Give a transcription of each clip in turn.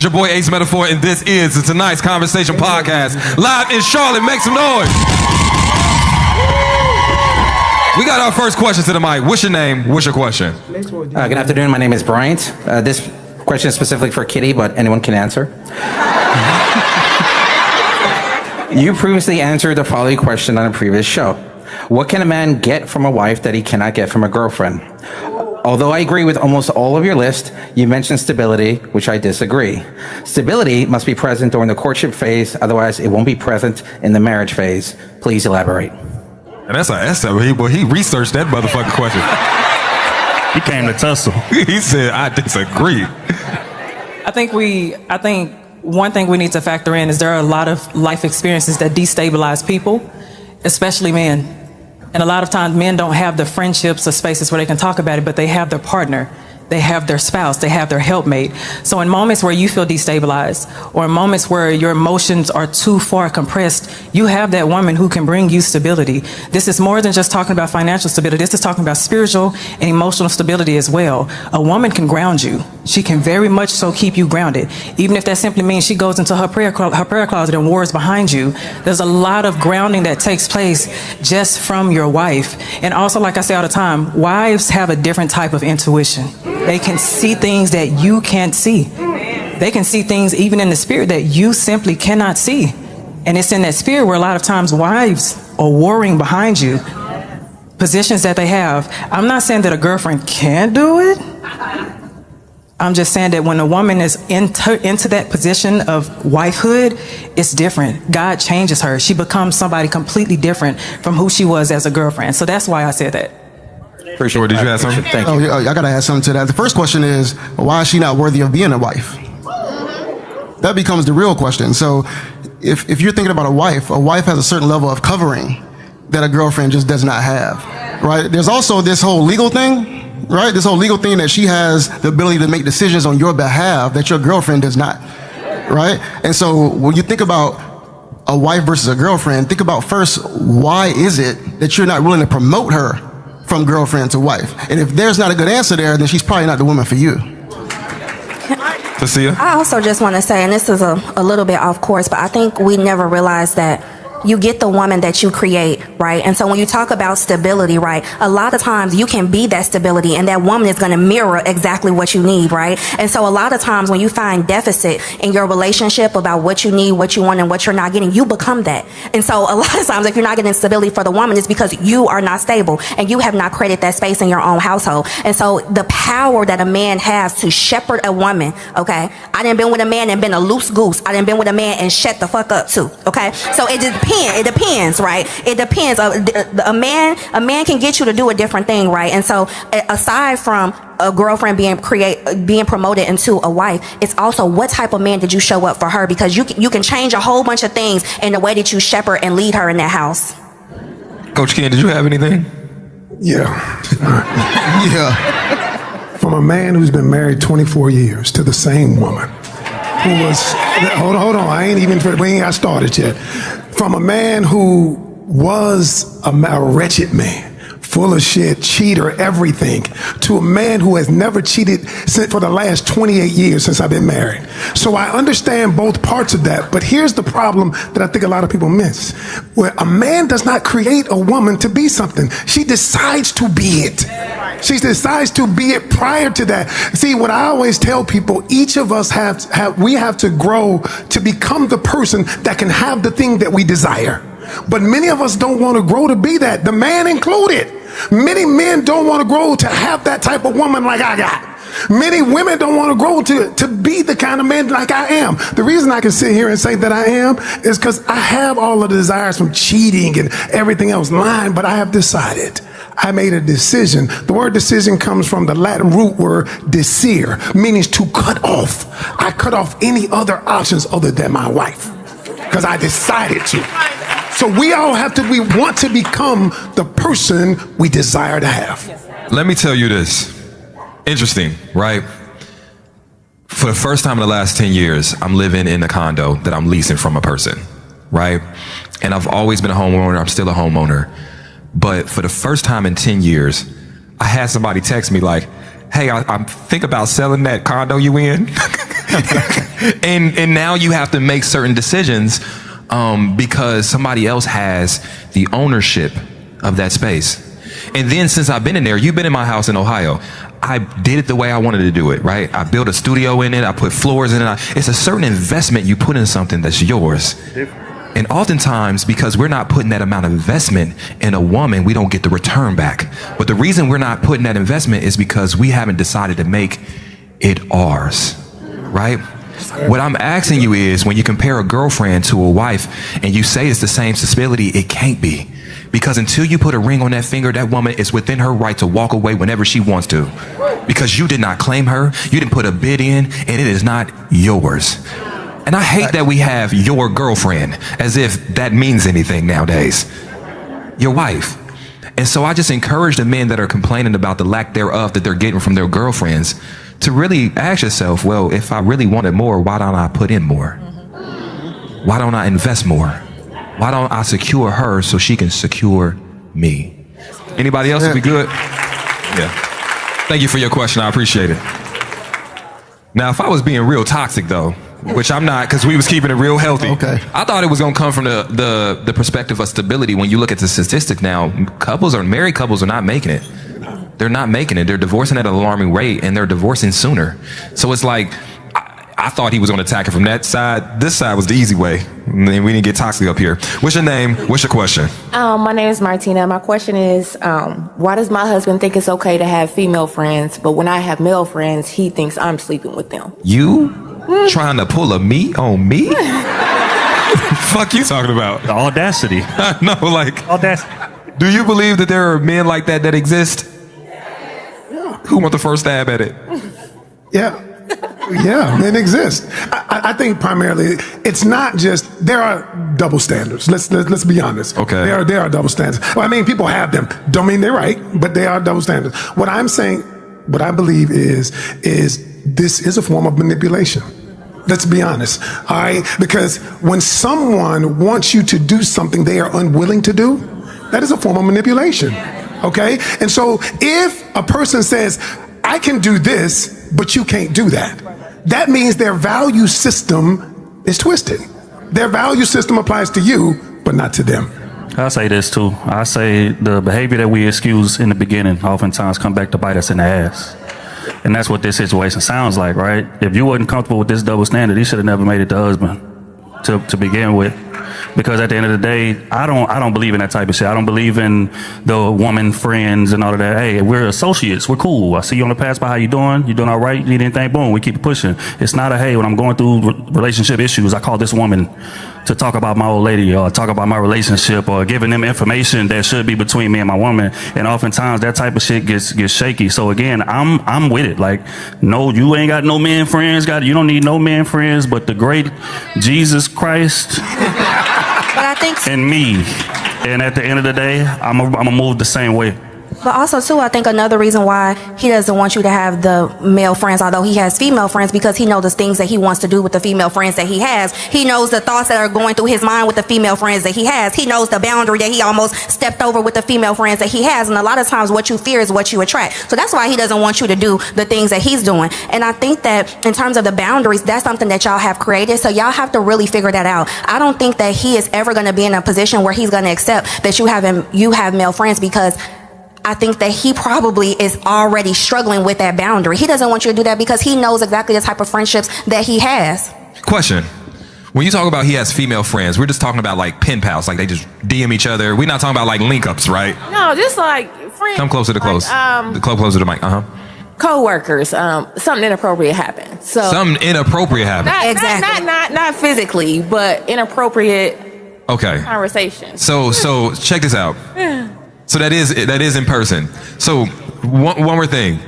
Your boy Ace Metaphor, and this is the Tonight's Conversation Podcast, live in Charlotte. Make some noise. We got our first question to the mic. What's your name? What's your question? Good afternoon. My name is Bryant. This question is specifically for Kitty, but anyone can answer. You previously answered the following question on a previous show. What can a man get from a wife that he cannot get from a girlfriend? Although I agree with almost all of your list, you mentioned stability, which I disagree. Stability must be present during the courtship phase, otherwise it won't be present in the marriage phase. Please elaborate. And he researched that motherfucking question. He came to tussle. He said, I disagree. I think one thing we need to factor in is there are a lot of life experiences that destabilize people, especially men. And a lot of times men don't have the friendships or spaces where they can talk about it, but they have their partner, they have their spouse, they have their helpmate. So in moments where you feel destabilized, or in moments where your emotions are too far compressed, you have that woman who can bring you stability. This is more than just talking about financial stability. This is talking about spiritual and emotional stability as well. A woman can ground you. She can very much so keep you grounded. Even if that simply means she goes into her prayer closet and wars behind you. There's a lot of grounding that takes place just from your wife. And also, like I say all the time, wives have a different type of intuition. They can see things that you can't see. They can see things even in the spirit that you simply cannot see. And it's in that spirit where a lot of times wives are warring behind you. Positions that they have. I'm not saying that a girlfriend can't do it. I'm just saying that when a woman is into that position of wifehood, it's different. God changes her. She becomes somebody completely different from who she was as a girlfriend. So that's why I said that. Appreciate it. Did you add something? Thank you. I gotta add something to that. The first question is, why is she not worthy of being a wife? That becomes the real question. So if you're thinking about a wife has a certain level of covering that a girlfriend just does not have, right? There's also this whole legal thing, right? This whole legal thing that she has the ability to make decisions on your behalf that your girlfriend does not, right? And so when you think about a wife versus a girlfriend, think about first, why is it that you're not willing to promote her from girlfriend to wife? And if there's not a good answer there, then she's probably not the woman for you. Tasia? I also just want to say, and this is a little bit off course, but I think we never realize that you get the woman that you create, right? And so when you talk about stability, right, a lot of times you can be that stability and that woman is going to mirror exactly what you need, right? And so a lot of times when you find deficit in your relationship about what you need, what you want, and what you're not getting, you become that. And so a lot of times if you're not getting stability for the woman, it's because you are not stable and you have not created that space in your own household. And so the power that a man has to shepherd a woman, okay? I done been with a man and been a loose goose. I done been with a man and shut the fuck up too, okay? So it depends, right? It depends. A man can get you to do a different thing, right? And so aside from a girlfriend being promoted into a wife, it's also what type of man did you show up for her? Because you can change a whole bunch of things in the way that you shepherd and lead her in that house. Coach Ken, did you have anything? Yeah. Yeah. From a man who's been married 24 years to the same woman who was, hold on, we ain't got started yet. From a man who was a wretched man, full of shit, cheater, everything, to a man who has never cheated for the last 28 years since I've been married. So I understand both parts of that, but here's the problem that I think a lot of people miss. Where a man does not create a woman to be something. She decides to be it. She decides to be it prior to that. See, what I always tell people, each of us have to grow to become the person that can have the thing that we desire. But many of us don't want to grow to be that, the man included. Many men don't want to grow to have that type of woman like I got. Many women don't want to grow to be the kind of man like I am. The reason I can sit here and say that I am is because I have all of the desires from cheating and everything else lying, but I have decided. I made a decision. The word decision comes from the Latin root word desire, meaning to cut off. I cut off any other options other than my wife because I decided to. So we want to become the person we desire to have. Let me tell you this. Interesting, right? For the first time in the last 10 years, I'm living in a condo that I'm leasing from a person, right? And I've always been a homeowner. I'm still a homeowner. But for the first time in 10 years, I had somebody text me like, hey, I think about selling that condo you in. and now you have to make certain decisions because somebody else has the ownership of that space. And then since I've been in there, you've been in my house in Ohio. I did it the way I wanted to do it, right? I built a studio in it. I put floors in it. It's a certain investment you put in something that's yours. And oftentimes, because we're not putting that amount of investment in a woman, we don't get the return back. But the reason we're not putting that investment is because we haven't decided to make it ours, right? What I'm asking you is, when you compare a girlfriend to a wife and you say it's the same stability, it can't be. Because until you put a ring on that finger, that woman is within her right to walk away whenever she wants to. Because you did not claim her, you didn't put a bid in, and it is not yours. And I hate that we have your girlfriend as if that means anything nowadays. Your wife. And so I just encourage the men that are complaining about the lack thereof that they're getting from their girlfriends to really ask yourself, well, if I really wanted more, why don't I put in more? Why don't I invest more? Why don't I secure her so she can secure me? Anybody else? We good? Yeah. Thank you for your question. I appreciate it. Now, if I was being real toxic, though, which I'm not, because we was keeping it real healthy. Okay. I thought it was going to come from the perspective of stability. When you look at the statistics now, married couples are not making it. They're not making it. They're divorcing at an alarming rate, and they're divorcing sooner. So it's like, I thought he was going to attack it from that side. This side was the easy way. And we didn't get toxic up here. What's your name? What's your question? My name is Martina. My question is, why does my husband think it's okay to have female friends, but when I have male friends, he thinks I'm sleeping with them? You trying to pull a me on me? Fuck you talking about? The audacity. No, like, Audacity. do you believe that there are men like that exist? Who want the first stab at it? Yeah. Yeah, it exists. I think primarily it's not just, there are double standards. Let's be honest. Okay. There are double standards. Well, I mean, people have them. Don't mean they're right, but they are double standards. What I'm saying, what I believe is this is a form of manipulation. Let's be honest. All right? Because when someone wants you to do something they are unwilling to do, that is a form of manipulation. Okay? And so if a person says, I can do this, but you can't do that, that means their value system is twisted. Their value system applies to you, but not to them. I say this too. I say the behavior that we excuse in the beginning oftentimes come back to bite us in the ass. And that's what this situation sounds like, right? If you wasn't comfortable with this double standard, you should have never made it the husband to begin with. Because at the end of the day, I don't believe in that type of shit. I don't believe in the woman friends and all of that. Hey, we're associates. We're cool. I see you on the pass by. How you doing? You doing all right? You need anything? Boom. We keep it pushing. It's not a, hey, when I'm going through relationship issues, I call this woman to talk about my old lady or talk about my relationship or giving them information that should be between me and my woman. And oftentimes that type of shit gets shaky. So again, I'm with it. Like, no, you ain't got no men friends. You don't need no men friends, but the great Jesus Christ. But I think, and me. And at the end of the day, I'm gonna move the same way. but also too, I think another reason why he doesn't want you to have the male friends, although he has female friends, because he knows the things that he wants to do with the female friends that he has. He knows the thoughts that are going through his mind with the female friends that he has. He knows the boundary that he almost stepped over with the female friends that he has. And a lot of times what you fear is what you attract. So that's why he doesn't want you to do the things that he's doing. And I think that in terms of the boundaries, that's something that y'all have created. So y'all have to really figure that out. I don't think that he is ever going to be in a position where he's going to accept that you have male friends, because I think that he probably is already struggling with that boundary. He doesn't want you to do that because he knows exactly the type of friendships that he has. Question. When you talk about he has female friends, we're just talking about like pen pals, like they just DM each other. We're not talking about like link ups, right? No, just like friends. Come closer to close. Closer to the mic. Co-workers, something inappropriate happened. So something inappropriate happened. Not physically, but inappropriate. Okay. Conversation. So check this out. So that is in person. So one more thing.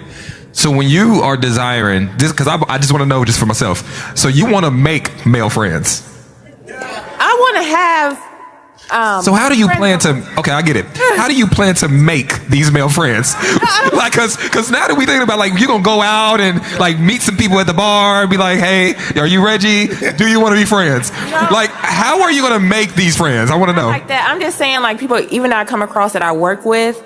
So when you are desiring this, because I just want to know just for myself. So you want to make male friends? I want to have. So how do you plan to? Okay, I get it. How do you plan to make these male friends? Like, cause now that we thinking about like you're gonna go out and like meet some people at the bar and be like, hey, are you Reggie? Do you want to be friends? No. Like, how are you gonna make these friends? I want to know. Like that. I'm just saying, like people, even I come across that I work with,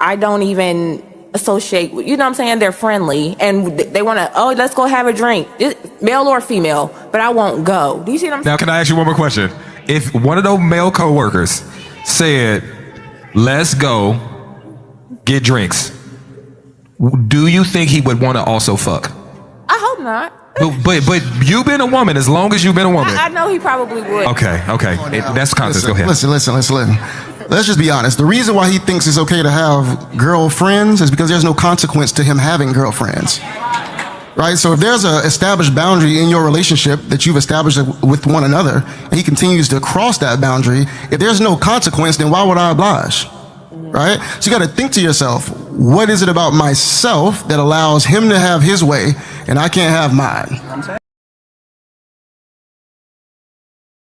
I don't even associate with, you know what I'm saying? They're friendly and they want to, oh, let's go have a drink, male or female, but I won't go. Do you see what I'm saying? Now, can I ask you one more question? If one of those male coworkers said, let's go get drinks, do you think he would want to also fuck? I hope not. But you've been a woman as long as you've been a woman. I know he probably would. Okay. That's context. Go ahead. Listen. Let's just be honest. The reason why he thinks it's okay to have girlfriends is because there's no consequence to him having girlfriends. Right? So if there's an established boundary in your relationship that you've established with one another, and he continues to cross that boundary, if there's no consequence, then why would I oblige? Right? So you got to think to yourself, what is it about myself that allows him to have his way and I can't have mine?